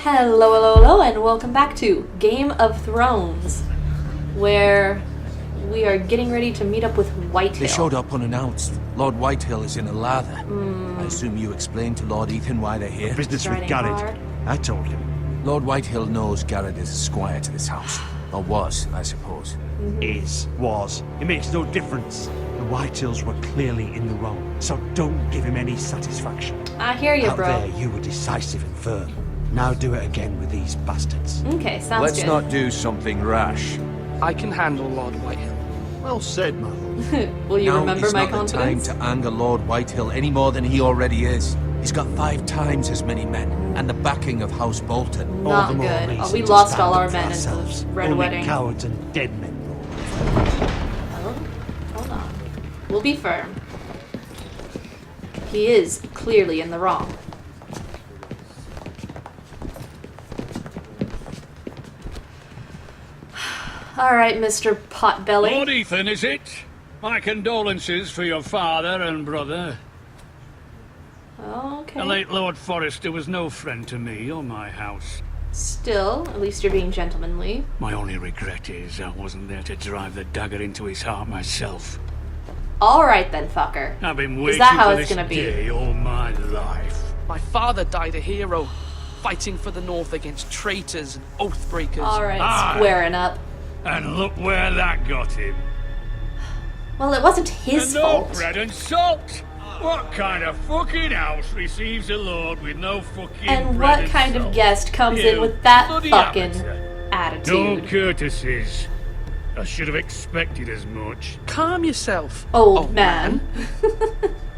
Hello, hello, hello, and welcome back to Game of Thrones, where we are getting ready to meet up with Whitehill. They showed up unannounced. Lord Whitehill is in a lather. I assume you explained to Lord Ethan why they're here? Business with Striding Garrett. hard. I told him. Lord Whitehill knows Garrett is a squire to this house. Or was, I suppose. Was. It makes no difference. The Whitehills were clearly in the wrong, so don't give him any satisfaction. I hear you, Out bro. there, you were decisive and firm. Now do it again with these bastards. Okay, sounds Let's good. not do something rash. I can handle Lord Whitehill. Well said, my lord. Will you Now remember is my not the time confidence? to anger Lord Whitehill any more than he already is. He's got 5 times as many men, and the backing of House Bolton. All Not the more good. reason Oh, we to lost stand all up our for men in the ourselves. Red Only Wedding. cowards and dead men rule. Oh, hold on. We'll be firm. He is clearly in the wrong. All right, Mr. Potbelly. Lord Ethan, is it? My condolences for your father and brother. Okay. The late Lord Forrester was no friend to me or my house. Still, at least you're being gentlemanly. My only regret is I wasn't there to drive the dagger into his heart myself. All right then, fucker. I've been waiting that how for it's this gonna be? day all my life. My father died a hero, fighting for the North against traitors and oathbreakers. All right, Ah. squaring up. And look where that got him. Well, it wasn't his And no fault. bread and salt! What kind of fucking house receives a lord with no fucking And bread what kind of salt? guest comes in You with that bloody fucking amateur. No attitude? courtesies. I should have expected as much. Calm yourself, Old man.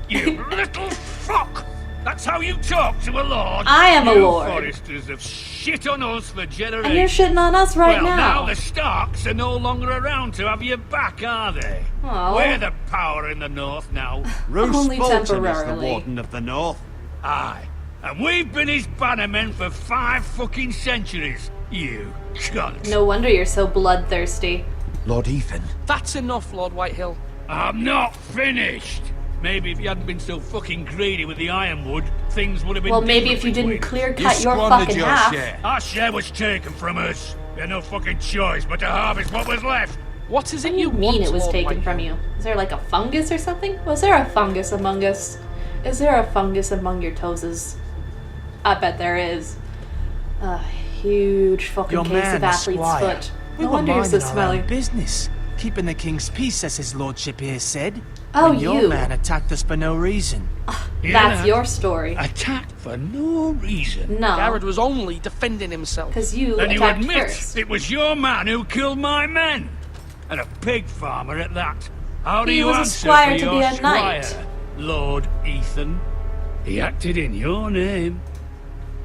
You little fuck! That's how you talk to a lord? I am a You lord. Foresters have shit on us for generations. And you're shitting on us right well, now. the Starks are no longer around to have your back, are they? Oh. We're the power in the north now. Roose Only Bolton is the temporarily. warden of the north. Aye. And we've been his bannermen for 5 fucking centuries. You cunt. No wonder you're so bloodthirsty. Lord Ethan, That's enough, Lord Whitehill. I'm not finished. Maybe if you hadn't been so fucking greedy with the ironwood, things would have been Well, maybe different if you didn't between us. clear you cut your squandered fucking your half. share. Our share was taken from us. We had no fucking choice but to harvest what was left. What is What it do you you mean want, it was Lord taken Whitehill? from you? Is there like a fungus or something? Was there a fungus among us? Is there a fungus among your toeses? I bet there is. A huge fucking Your case man, of the athlete's squire. foot. We No were wonder you're so minding our own smelly. business, keeping the king's peace, as his lordship here said. Oh, when your you. man attacked us for no reason. Hear That's that? your story. Attacked for no reason. No, Garrett was only defending himself. because you And you attacked admit first. it was your man who killed my men. And a pig farmer at that. How do He you was a answer squire for to your be a squire, knight. Lord Ethan? He acted in your name.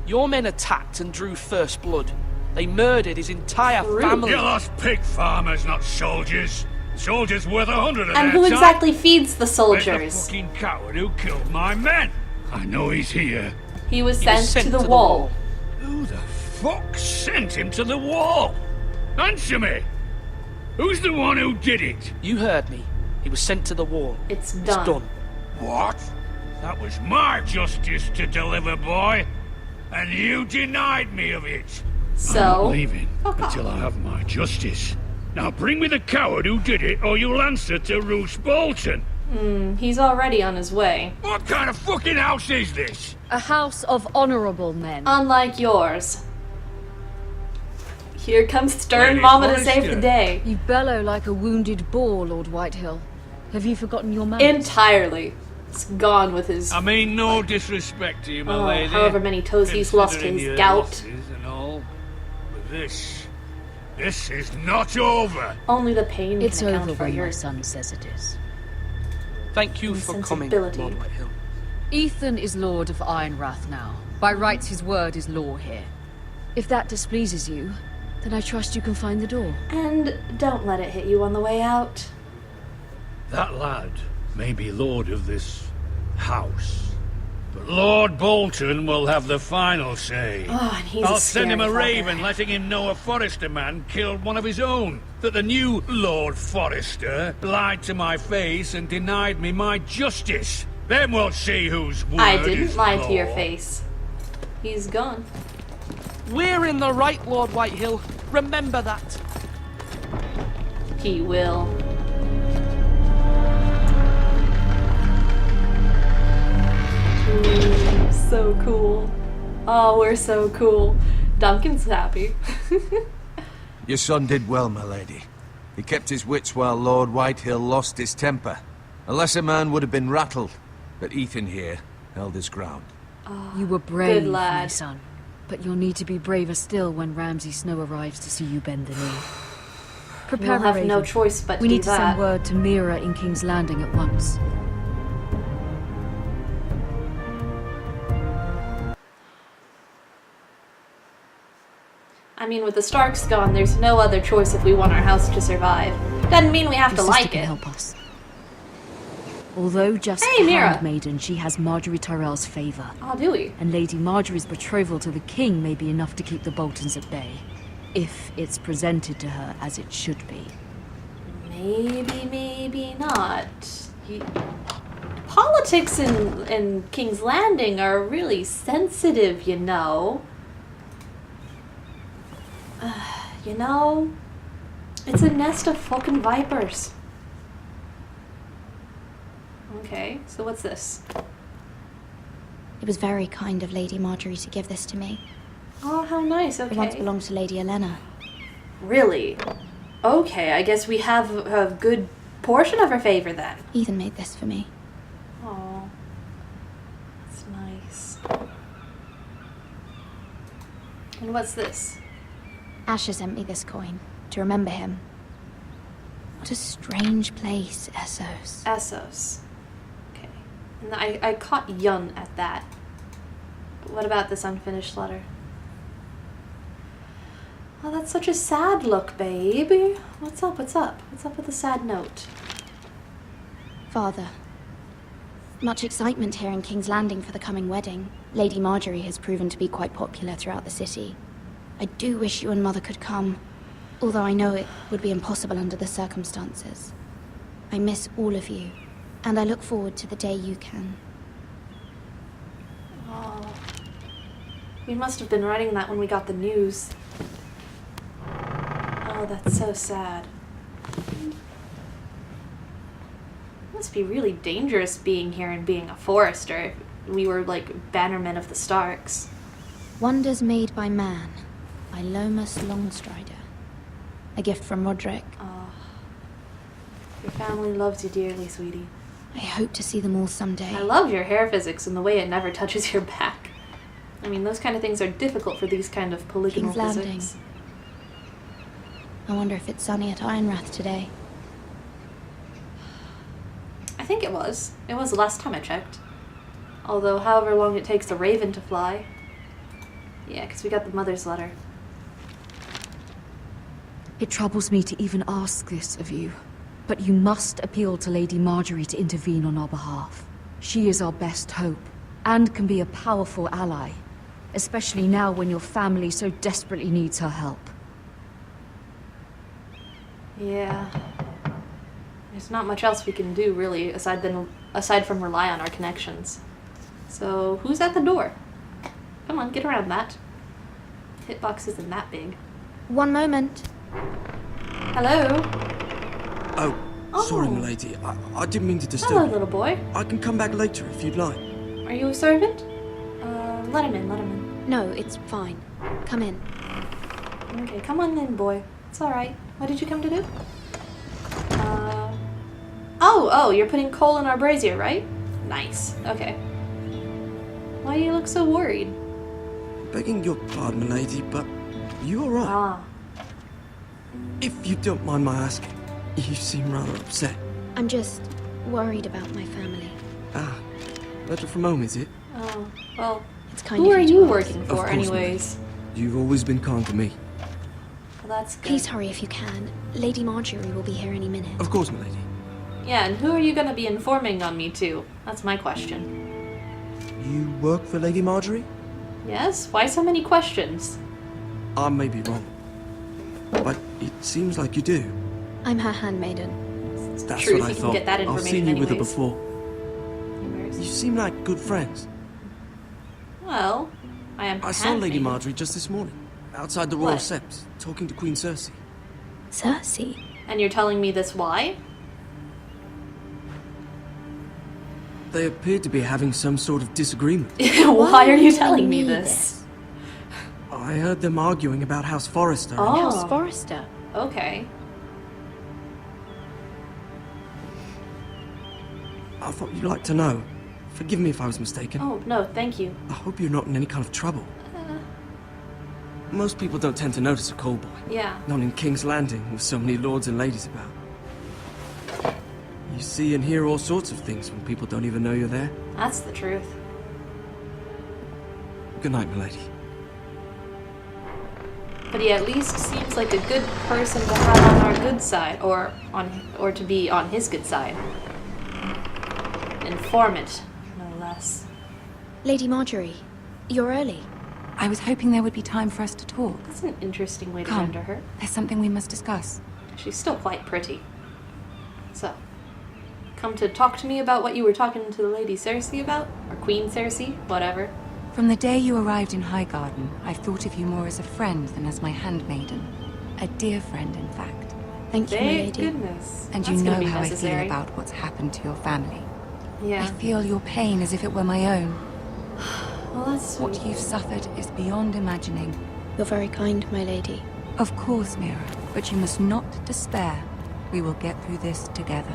Your men attacked and drew first blood. They murdered his entire True. family. You lost pig farmers, not soldiers. Soldiers worth 100 of And their who time. exactly feeds the Where's soldiers? the fucking coward who killed my men? I know he's here. He was He sent, was sent to the wall. Who the fuck sent him to the wall? Answer me! Who's the one who did it? You heard me. He was sent to the wall. It's It's done. done. What? That was my justice to deliver, boy. And you denied me of it. I'm So, not leaving fuck off. until I have my justice. Now bring me the coward who did it, or you'll answer to Roose Bolton. he's already on his way. What kind of fucking house is this? A house of honorable men. Unlike yours. Here comes Stern Lady Mama to save Forrester. the day. You bellow like a wounded boar, Lord Whitehill. Have you forgotten your manners? Entirely. It's gone with his I mean no disrespect to you, my lady. however many toes he's lost to considering his your gout. losses and all. But this is not over. Only the pain It's can account over for when your my son says it is. Thank you for coming, Insensibility. Lord Whitehill. Ethan is Lord of Ironrath now. By rights, his word is law here. If that displeases you, then I trust you can find the door. And don't let it hit you on the way out. That lad may be lord of this house, but Lord Bolton will have the final say. Oh, and he's I'll a send him a scary raven fucker. letting him know a Forrester man killed one of his own. That the new Lord Forrester lied to my face and denied me my justice. Then we'll see whose word I didn't is lie to your law. face. He's gone. We're in the right, Lord Whitehill. Remember that. He will. Ooh, so cool. Oh, we're so cool. Duncan's happy. Your son did well, my lady. He kept his wits while Lord Whitehill lost his temper. A lesser man would have been rattled, but Ethan here held his ground. You were brave, good lad. my son. But you'll need to be braver still when Ramsay Snow arrives to see you bend the knee. Prepare We'll have a no raven. choice but to We do need to that. send word to Mira in King's Landing at once. I mean, with the Starks gone, there's no other choice if we want our house to survive. Doesn't mean we have Your to sister like can it. help us. Although just Hey, a Mira. handmaiden, she has Marjorie Tyrell's favour. Oh, do we? And Lady Marjorie's betrothal to the king may be enough to keep the Boltons at bay. If it's presented to her as it should be. Maybe, maybe not. Politics in King's Landing are really sensitive, you know. You know, it's a nest of fucking vipers. Okay, so what's this? It was very kind of Lady Marjorie to give this to me. Oh, how nice, It once okay. belonged to Lady Elena. Really? Okay, I guess we have a good portion of her favor then. Ethan made this for me. Oh, that's nice. And what's this? Asher sent me this coin to remember him. What a strange place, Essos. Essos. Okay. And I caught Yun at that. But what about this unfinished letter? Oh, that's such a sad look, babe. What's up, what's up? What's up with the sad note? Father, much excitement here in King's Landing for the coming wedding. Lady Marjorie has proven to be quite popular throughout the city. I do wish you and Mother could come, although I know it would be impossible under the circumstances. I miss all of you, and I look forward to the day you can. Oh. We must have been writing that when we got the news. Oh, that's so sad. It must be really dangerous being here and being a Forrester. We were like bannermen of the Starks. Wonders made by man, by Lomas Longstrider. A gift from Roderick. Oh. Your family loves you dearly, sweetie. I hope to see them all someday. I love your hair physics and the way it never touches your back. I mean, those kind of things are difficult for these kind of polygonal King's Landing. physics. I wonder if it's sunny at Ironrath today. I think it was. It was the last time I checked. Although, however long it takes a raven to fly. Yeah, because we got the mother's letter. It troubles me to even ask this of you, but you must appeal to Lady Marjorie to intervene on our behalf. She is our best hope, and can be a powerful ally, especially now when your family so desperately needs her help. Yeah. There's not much else we can do, really, aside from rely on our connections. So, who's at the door? Come on, get around that. Hitbox isn't that big. One moment. Hello? Oh, sorry, Oh. milady. I didn't mean to disturb Hello, you. little boy. I can come back later if you'd like. Are you a servant? Let him in, let him in. No, it's fine. Come in. Okay, come on in, boy. It's alright. What did you come to do? Oh, you're putting coal in our brazier, right? Nice. Okay. Why do you look so worried? Begging your pardon, milady, but you all right? Ah. If you don't mind my asking, you seem rather upset. I'm just worried about my family. Ah, letter from home, is it? Oh, well, It's kind who of are you to you ask. working Of for, course, anyways? You've always been kind to me. Well, that's good. Please hurry if you can. Lady Marjorie will be here any minute. Of course, milady. Yeah, and who are you gonna be informing on me to? That's my question. You work for Lady Marjorie? Yes? Why so many questions? I may be wrong, but it seems like you do. I'm her handmaiden. That's True, what I you can thought. get that I've information seen you with her anyways. before. You seem like good friends. Well, I am her I saw Lady handmaiden. Marjorie just this morning, outside the Royal What? Sept, talking to Queen Cerci. Cersei? And you're telling me this why? They appeared to be having some sort of disagreement. Why are you telling me this? I heard them arguing about House Forrester. Oh. House Forrester? Okay. I thought you'd like to know. Forgive me if I was mistaken. Oh, no, thank you. I hope you're not in any kind of trouble. Most people don't tend to notice a callboy. Yeah. Not in King's Landing, with so many lords and ladies about. You see and hear all sorts of things when people don't even know you're there. That's the truth. Good night, milady. But he at least seems like a good person to have on our good side, or to be on his good side. Informant, no less. Lady Marjorie, you're early. I was hoping there would be time for us to talk. That's an interesting way to Come. render her. There's something we must discuss. She's still quite pretty. So, come to talk to me about what you were talking to the Lady Cersei about? Or Queen Cerci? Whatever. From the day you arrived in Highgarden, I've thought of you more as a friend than as my handmaiden. A dear friend, in fact. Thank you, my Thank lady. goodness. And That's you know gonna be how I necessary. feel about what's happened to your family. Yeah. I feel your pain as if it were my own. Well, that's What you've suffered is beyond imagining. You're very kind, my lady. Of course, Mira, but you must not despair. We will get through this together.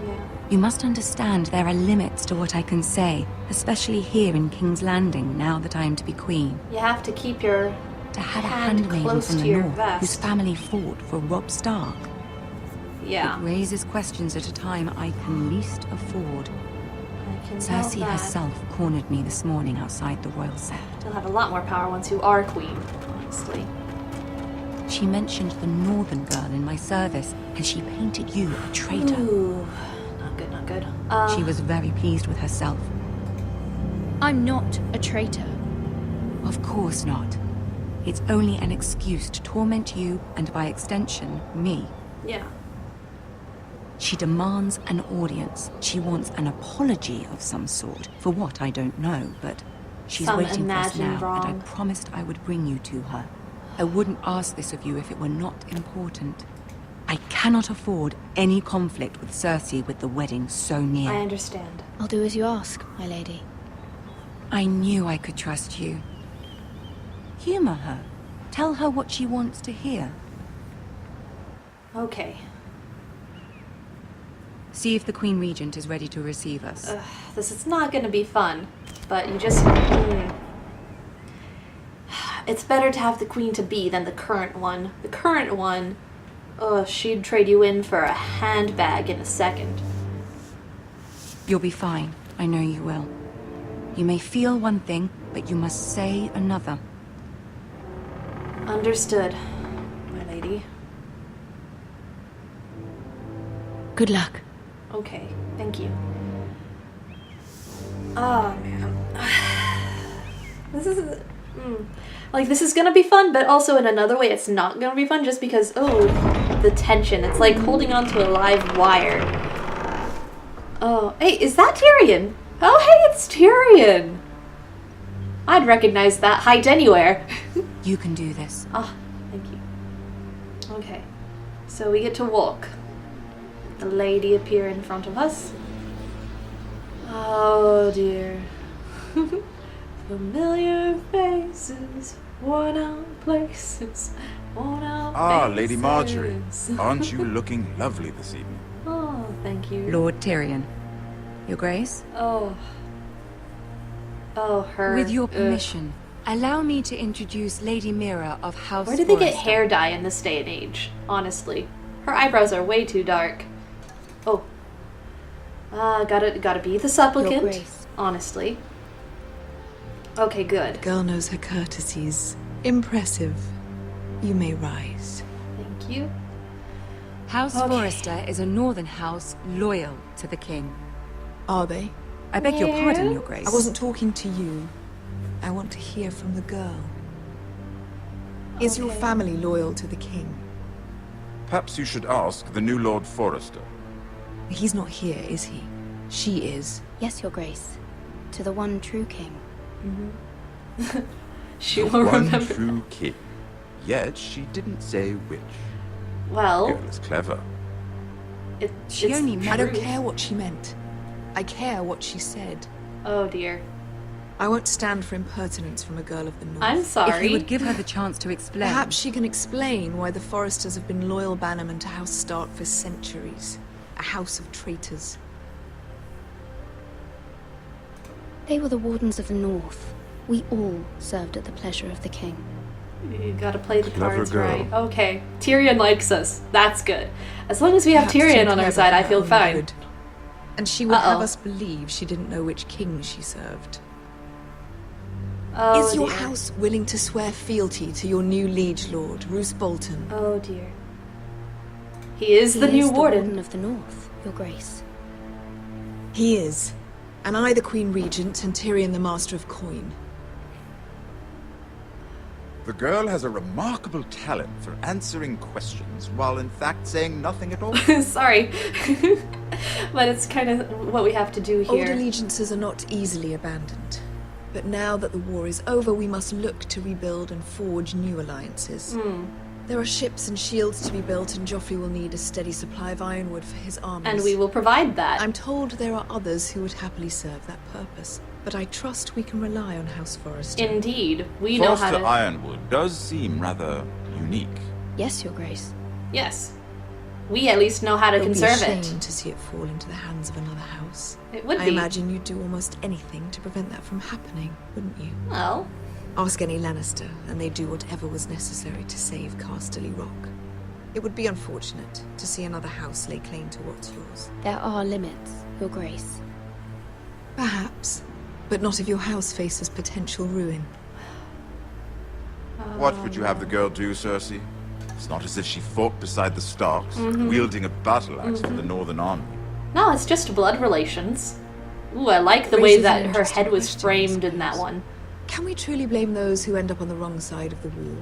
Yeah. You must understand there are limits to what I can say, especially here in King's Landing, now that I am to be queen. You have to keep your To have a hand handmaiden close from to the your north vest. whose family fought for Robb Stark. Yeah. It raises questions at a time I can least afford. I can tell Cersei that. herself cornered me this morning outside the Royal Sept. You'll have a lot more power once you are queen, honestly. She mentioned the northern girl in my service, and she painted you a traitor. Ooh, not good, not good. She was very pleased with herself. I'm not a traitor. Of course not. It's only an excuse to torment you, and by extension, me. Yeah. She demands an audience. She wants an apology of some sort. For what, I don't know, but she's Some waiting for us imagined now, and I wrong. promised I would bring you to her. I wouldn't ask this of you if it were not important. I cannot afford any conflict with Cersei with the wedding so near. I understand. I'll do as you ask, my lady. I knew I could trust you. Humor her. Tell her what she wants to hear. Okay. See if the Queen Regent is ready to receive us. This is not gonna be fun, but you just... It's better to have the queen-to-be than the current one. The current one, she'd trade you in for a handbag in a second. You'll be fine. I know you will. You may feel one thing, but you must say another. Understood, my lady. Good luck. Okay, thank you. Oh, man. This is... Like, this is gonna be fun, but also in another way it's not gonna be fun just because, the tension. It's like holding onto a live wire. Oh, hey, is that Tyrion? Oh, hey, it's Tyrion! I'd recognize that height anywhere. You can do this. Ah, thank you. Okay, so we get to walk. The lady appear in front of us. Oh dear. Familiar faces, worn out places, worn out Ah, faces. Lady Marjorie. Aren't you looking lovely this evening? Oh, thank you. Lord Tyrion. Your Grace? Oh. Oh, her. With your Ugh. permission, allow me to introduce Lady Mira of House Where did they get Forrester. hair dye in this day and age? Honestly. Her eyebrows are way too dark. Oh. Gotta be the Your supplicant. Grace. Honestly. Okay, good. Girl knows her courtesies. Impressive. You may rise. Thank you. House Okay. Forrester is a northern house loyal to the king. Are they? I beg your pardon, Yeah. Your Grace. I wasn't talking to you. I want to hear from the girl. Is your Okay. family loyal to the king? Perhaps you should ask the new Lord Forrester. He's not here, is he? She is. Yes, Your Grace. To the one true king. She The will one remember. true king. Yet she didn't say which. Well, Girl is clever. She it's only I don't true. care what she meant. I care what she said. Oh dear. I won't stand for impertinence from a girl of the North. I'm If sorry. you would give her the chance to explain. Perhaps she can explain why the Forresters have been loyal bannermen to House Stark for centuries. A house of traitors. They were the Wardens of the North. We all served at the pleasure of the king. You gotta play the Clever cards girl. right. Okay. Tyrion likes us. That's good. As long as we have Perhaps Tyrion too on our clever side, for I her feel own fine. good. And she would have Uh-oh. us believe she didn't know which king she served. Oh Is your dear. house willing to swear fealty to your new liege lord, Roose Bolton? Oh dear. He is the He new is the warden. of the North, Your Grace. He is. And I the Queen Regent and Tyrion the Master of Coin. The girl has a remarkable talent for answering questions while in fact saying nothing at all. Sorry. But it's kind of what we have to do Old here. allegiances are not easily abandoned. But now that the war is over, we must look to rebuild and forge new alliances. There are ships and shields to be built, and Joffrey will need a steady supply of ironwood for his armies. And we will provide that. I'm told there are others who would happily serve that purpose, but I trust we can rely on House Forrester. Indeed. We know how Forrester to... Ironwood does seem rather unique. Yes, Your Grace. Yes. We at least know how to It would be conserve a it. shame to see it fall into the hands of another house. It would I be. imagine you'd do almost anything to prevent that from happening, wouldn't you? Well, Ask any Lannister, and they'd do whatever was necessary to save Casterly Rock. It would be unfortunate to see another house lay claim to what's yours. There are limits, Your Grace. Perhaps, but not if your house faces potential ruin. What would you have the girl do, Cersei? It's not as if she fought beside the Starks, wielding a battle axe for the Northern Army. no, it's just blood relations. Ooh, I like the way Raises that an her interesting head was question, I framed in that suppose. one. Can we truly blame those who end up on the wrong side of the war?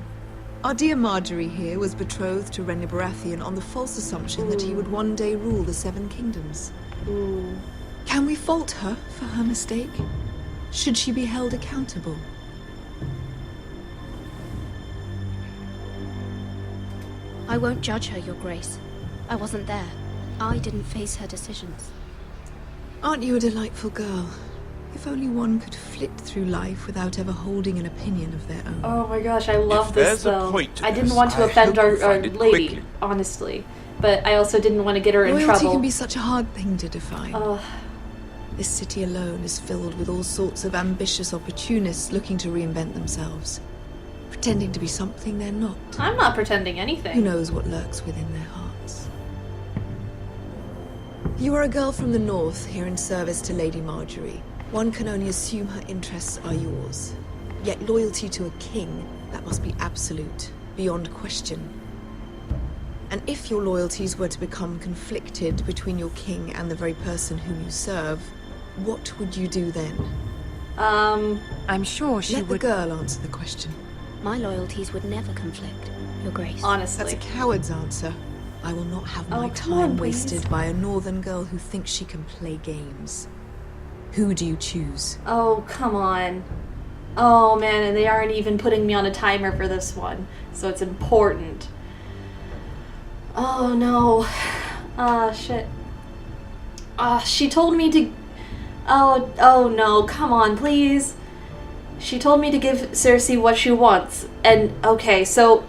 Our dear Marjorie here was betrothed to Renly Baratheon on the false assumption that he would one day rule the Seven Kingdoms. Ooh. Can we fault her for her mistake? Should she be held accountable? I won't judge her, Your Grace. I wasn't there. I didn't face her decisions. Aren't you a delightful girl? If only one could flit through life without ever holding an opinion of their own. Oh my gosh, I love If this there's a though. point to I didn't this, want to I offend hope you our find it lady, quickly. honestly. But I also didn't want to get her in Loyalty trouble. can be such a hard thing to define. Ugh. This city alone is filled with all sorts of ambitious opportunists looking to reinvent themselves. Pretending to be something they're not. I'm not pretending anything. Who knows what lurks within their hearts? You are a girl from the north, here in service to Lady Marjorie. One can only assume her interests are yours. Yet loyalty to a king, that must be absolute, beyond question. And if your loyalties were to become conflicted between your king and the very person whom you serve, what would you do then? I'm sure she Let the would... girl answer the question. My loyalties would never conflict, Your Grace. Honestly. That's a coward's answer. I will not have my come on, time please. wasted by a northern girl who thinks she can play games. Who do you choose? Oh, come on. Oh man, and they aren't even putting me on a timer for this one. So it's important. Oh no. Ah, shit. She told me to... Oh no, come on, please. She told me to give Cersei what she wants. And, okay, so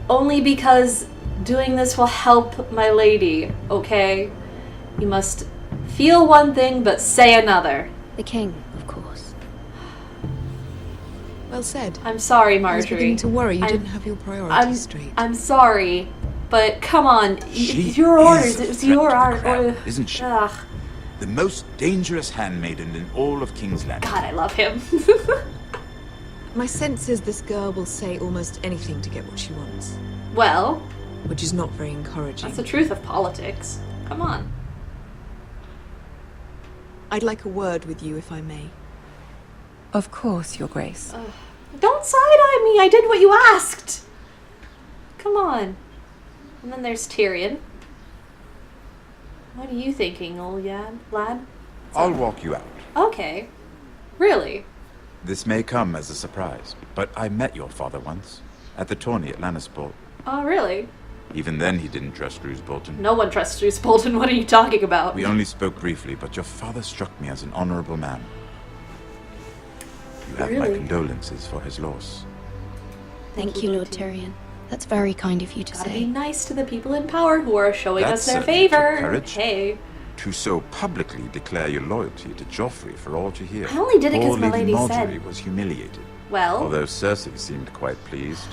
only because doing this will help my lady, okay? You must feel one thing but say another. The king, of course. Well said. I'm sorry, I was Marjorie. beginning to worry you I'm- didn't have your priorities straight. I'm sorry, but come on. She It's your is orders. a It's threat your to the art. crown, isn't she? Ugh. The most dangerous handmaiden in all of King's Landing. God, I love him. My sense is this girl will say almost anything to get what she wants, Well, which is not very encouraging. that's the truth of politics. Come on. I'd like a word with you, if I may. Of course, Your Grace. Don't side-eye me. I did what you asked. Come on. And then there's Tyrion. What are you thinking, old lad? I'll walk you out. Okay. Really? This may come as a surprise, but I met your father once, at the tourney at Lannisport. Oh, really? Even then he didn't trust Roose Bolton. No one trusts Roose Bolton. What are you talking about? We only spoke briefly, but your father struck me as an honorable man. You have my condolences for his loss. Thank you, Lord Tyrion. That's very kind of you to Gotta say. be nice to the people in power who are showing That us their certainly took favor. courage. Hey. To so publicly declare your loyalty to Joffrey for all to hear. I only did it 'cause Poor my Lady lady Marjorie said- was humiliated. Well, Although Cersei seemed quite pleased.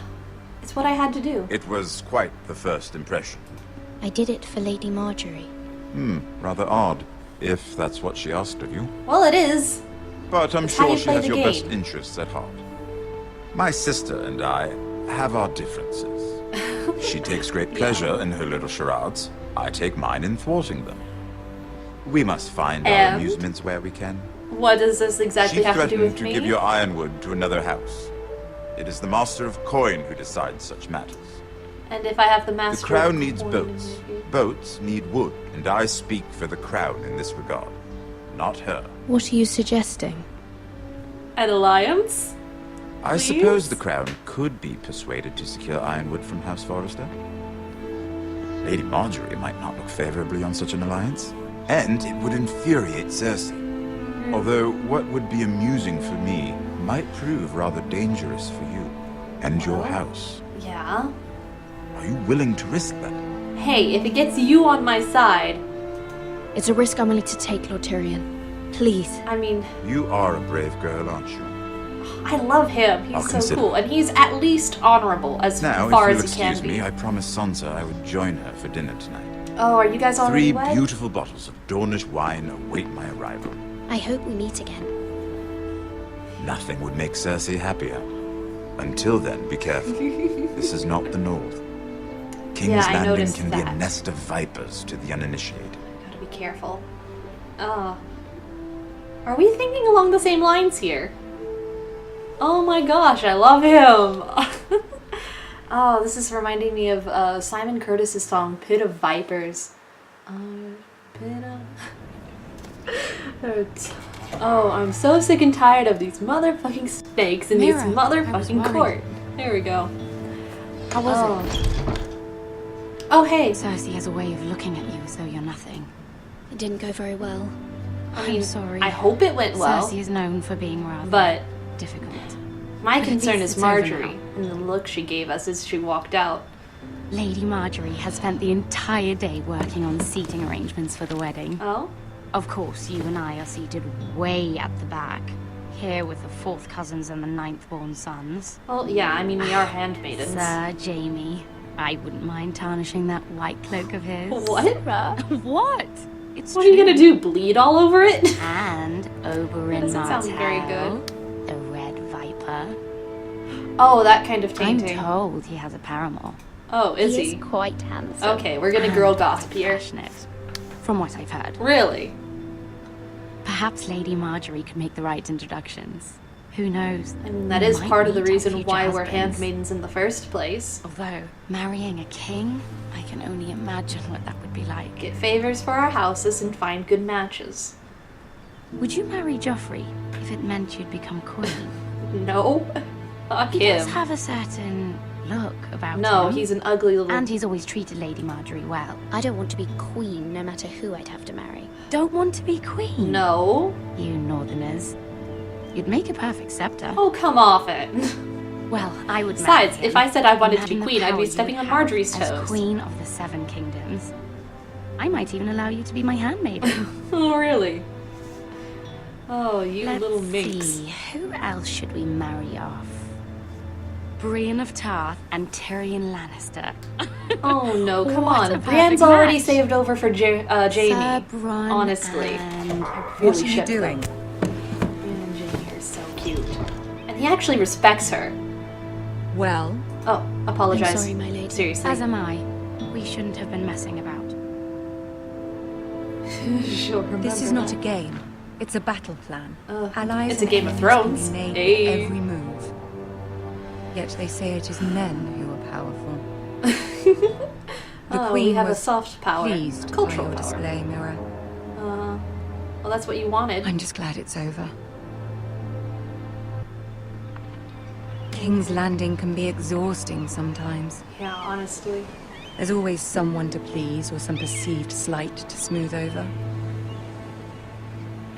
it's what I had to do. It was quite the first impression. I did it for Lady Marjorie. Rather odd, if that's what she asked of you. Well, it is. But I'm It's how sure you she play has the your best game. interests at heart. My sister and I have our differences. She takes great pleasure in her little charades. I take mine in thwarting them. We must find our And? amusements where we can. What does this exactly She have to do threatened with to me? give your ironwood to another house. It is the Master of Coin who decides such matters. And if I have the The master crown of needs coin, boats. maybe? Boats need wood, and I speak for the crown in this regard. Not her. What are you suggesting? An alliance? I Please? suppose the crown could be persuaded to secure ironwood from House Forrester. Lady Marjorie might not look favorably on such an alliance, and it would infuriate Cersei. Although what would be amusing for me might prove rather dangerous for you and your house. Yeah. Are you willing to risk that? Hey, if it gets you on my side, It's a risk I'm willing to take, Lord Tyrion. Please. I mean, You are a brave girl, aren't you? I love him. I'll He's so consider cool. And he's at least honorable as Now, far if as you'll he can excuse be. me, I promised Sansa I would join her for dinner tonight. Oh, are you guys already 3 wed? beautiful bottles of Dornish wine await my arrival. I hope we meet again. Nothing would make Cersei happier. Until then, be careful. This is not the North. King's Yeah, I Landing noticed can be a that. nest of vipers to the uninitiated. Gotta be careful. Are we thinking along the same lines here? Oh my gosh, I love him! Oh, this is reminding me of Simon Curtis's song Pit of Vipers. Pit of... Oh, I'm so sick and tired of these motherfucking snakes in Mira, this I was motherfucking worried. court. There we go. How was it? Oh, hey. Cersei has a way of looking at you as though you're nothing. It didn't go very well. I'm sorry. I hope it went well. Cersei is known for being rather But difficult. my But at concern least is it's over Marjorie now. and the look she gave us as she walked out. Lady Marjorie has spent the entire day working on seating arrangements for the wedding. Oh? Of course, you and I are seated way at the back, here with the 4th cousins and the 9th-born sons. Well, yeah, I mean, we are handmaidens. Sir Jamie, I wouldn't mind tarnishing that white cloak of his. What? What? It's What are you gonna do, bleed all over it? And Oberyn doesn't sound very Martell, the Red Viper. Oh, that kind of tainting. I'm told he has a paramour. Oh, is He he? is quite handsome. Okay, we're gonna girl And gossip here. passionate, from what I've heard. Really? Perhaps Lady Marjorie could make the right introductions. Who knows? I mean, that We is might part of the meet our reason future why we're husbands. handmaidens in the first place. Although, marrying a king, I can only imagine what that would be like. Get favors for our houses and find good matches. Would you marry Joffrey if it meant you'd become queen? No? Fuck He does him. have a certain look about him. No, he's an ugly little... And he's always treated Lady Marjorie well. I don't want to be queen no matter who I'd have to marry. Don't want to be queen? No. You northerners. You'd make a perfect scepter. Oh, come off it. Well, I would Besides, marry him. if I said I wanted to be Imagine the queen, I'd power be you stepping would on have Marjorie's as toes. queen of the 7 kingdoms. I might even allow you to be my handmaiden. Oh, really? Oh, you Let's little minx. see, who else should we marry off? Brienne of Tarth and Tyrion Lannister. Oh no, come What on. a Brienne's perfect already match. saved over for Jamie. Sir Bronn Honestly. and- What are you doing? Brienne and Jamie are so cute. And he actually respects her. Well, Oh, apologize. I'm sorry, my lady. Seriously. As am I. We shouldn't have been messing about. She'll remember this is not that. a game. It's a battle plan. Allies it's a and Game of enemies can Thrones. be made Hey. with every move. Yet they say it is men who are powerful. The Oh, Queen we have a was soft power. pleased Cultural by your power. display, Mira. Well, that's what you wanted. I'm just glad it's over. King's Landing can be exhausting sometimes. Yeah, honestly. There's always someone to please or some perceived slight to smooth over.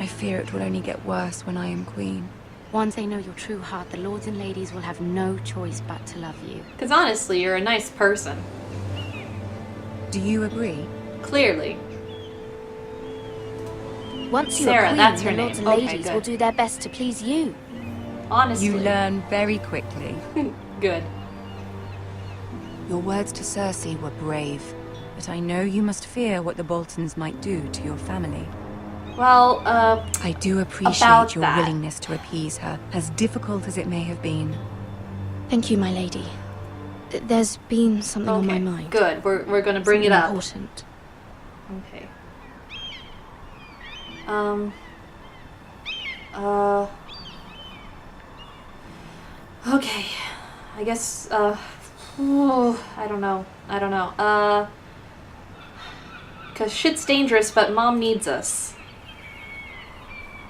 I fear it will only get worse when I am queen. Once they know your true heart, the lords and ladies will have no choice but to love you. Because honestly, you're a nice person. Do you agree? Clearly. Once you Sarah, are queen, that's her the lords name. and Okay, ladies good. will do their best to please you. Honestly. You learn very quickly. Good. Your words to Cersei were brave, but I know you must fear what the Boltons might do to your family. Well, I do appreciate about your that. willingness to appease her, as difficult as it may have been. Thank you, my lady. There's been something on my mind. Good. We're gonna bring it up. Important. Okay. Okay. I guess, I don't know. Because shit's dangerous, but Mom needs us.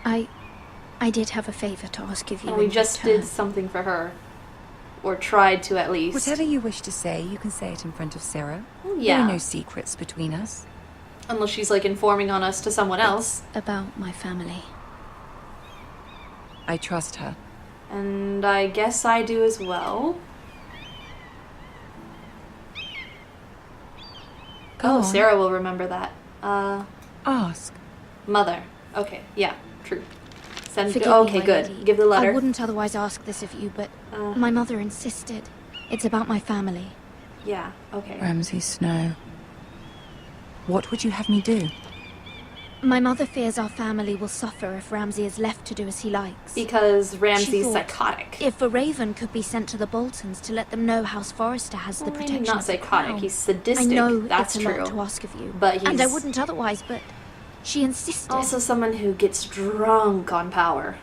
I did have a favor to ask of you. And we in just return. did something for her. Or tried to, at least. Whatever you wish to say, you can say it in front of Sarah. Yeah. There are no secrets between us. Unless she's, like, informing on us to someone else. About my family. I trust her. And I guess I do as well. Go on. Sarah will remember that. Ask. Mother. Okay, yeah, true. Send. Forgive me, Okay, my good. lady. Give the letter. I wouldn't otherwise ask this of you, but my mother insisted. It's about my family. Yeah, okay. Ramsay Snow. What would you have me do? My mother fears our family will suffer if Ramsay is left to do as he likes. Because She Ramsay's thought psychotic. If a raven could be sent to the Boltons to let them know House Forrester has the Well, maybe protection not of the psychotic, crown. he's sadistic, I know that's it's a true. lot to ask of you, But and I he's- wouldn't otherwise, but she insisted. Also someone who gets drunk on power.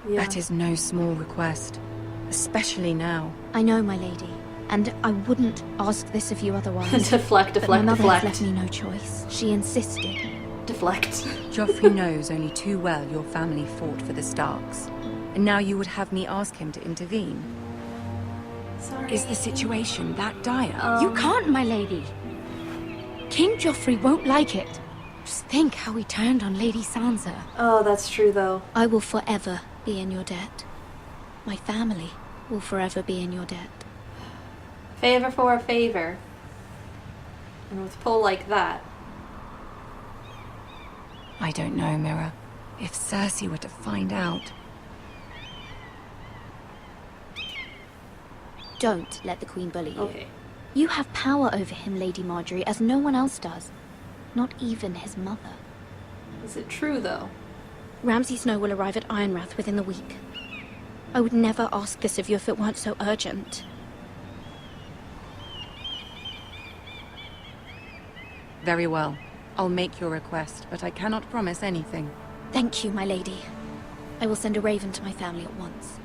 Yeah. That is no small request. Especially now. I know, my lady, and I wouldn't ask this of you otherwise. Deflect, but my deflect, mother deflect. has left me no choice. She insisted. Deflect. Joffrey knows only too well your family fought for the Starks. And now you would have me ask him to intervene. Sorry. Is the situation that dire? You can't, my lady. King Joffrey won't like it. Just think how he turned on Lady Sansa. Oh, that's true, though. I will forever be in your debt. My family will forever be in your debt. Favor for a favor. And with pull like that. I don't know, Mira. If Cersei were to find out... Don't let the Queen bully you. Okay. You have power over him, Lady Marjorie, as no one else does. Not even his mother. Is it true, though? Ramsay Snow will arrive at Ironrath within the week. I would never ask this of you if it weren't so urgent. Very well. I'll make your request, but I cannot promise anything. Thank you, my lady. I will send a raven to my family at once.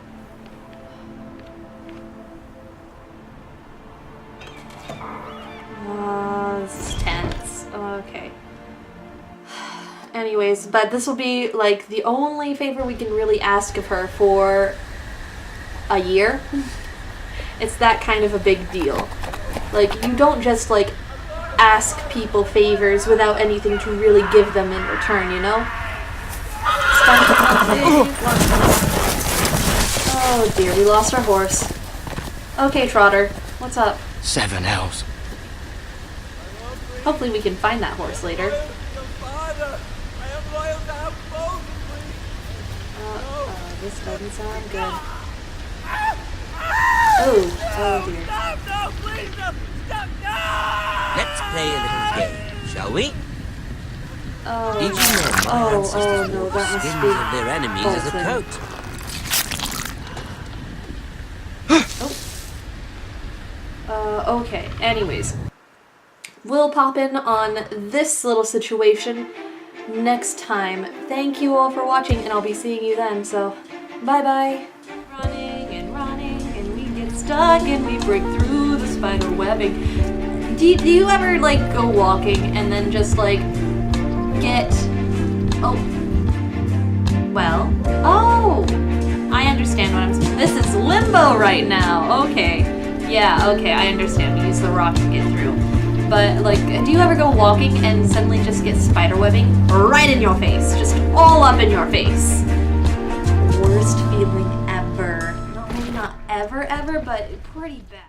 This is tense. Okay. Anyways, but this will be, like, the only favor we can really ask of her for a year. It's that kind of a big deal. Like, you don't just, like, ask people favors without anything to really give them in return, you know? Oh dear, we lost our horse. Okay, Trotter, what's up? 7 elves. Hopefully we can find that horse later. This doesn't sound good. Oh dear. Let's play a little game, shall we? Oh, Did you know my ancestors no, wore the that must skins be of their enemies as a Bolton. coat? Okay, anyways. We'll pop in on this little situation next time. Thank you all for watching, and I'll be seeing you then, so bye-bye. Running, and we get stuck, and we break through the spider webbing. Do you ever, like, go walking and then just, like, get... Oh. Well. Oh! I understand what I'm saying. This is limbo right now. Okay. Yeah, okay, I understand. You use the rock to get through. But, like, do you ever go walking and suddenly just get spiderwebbing right in your face? Just all up in your face. Worst feeling ever. No, maybe not ever, but pretty bad.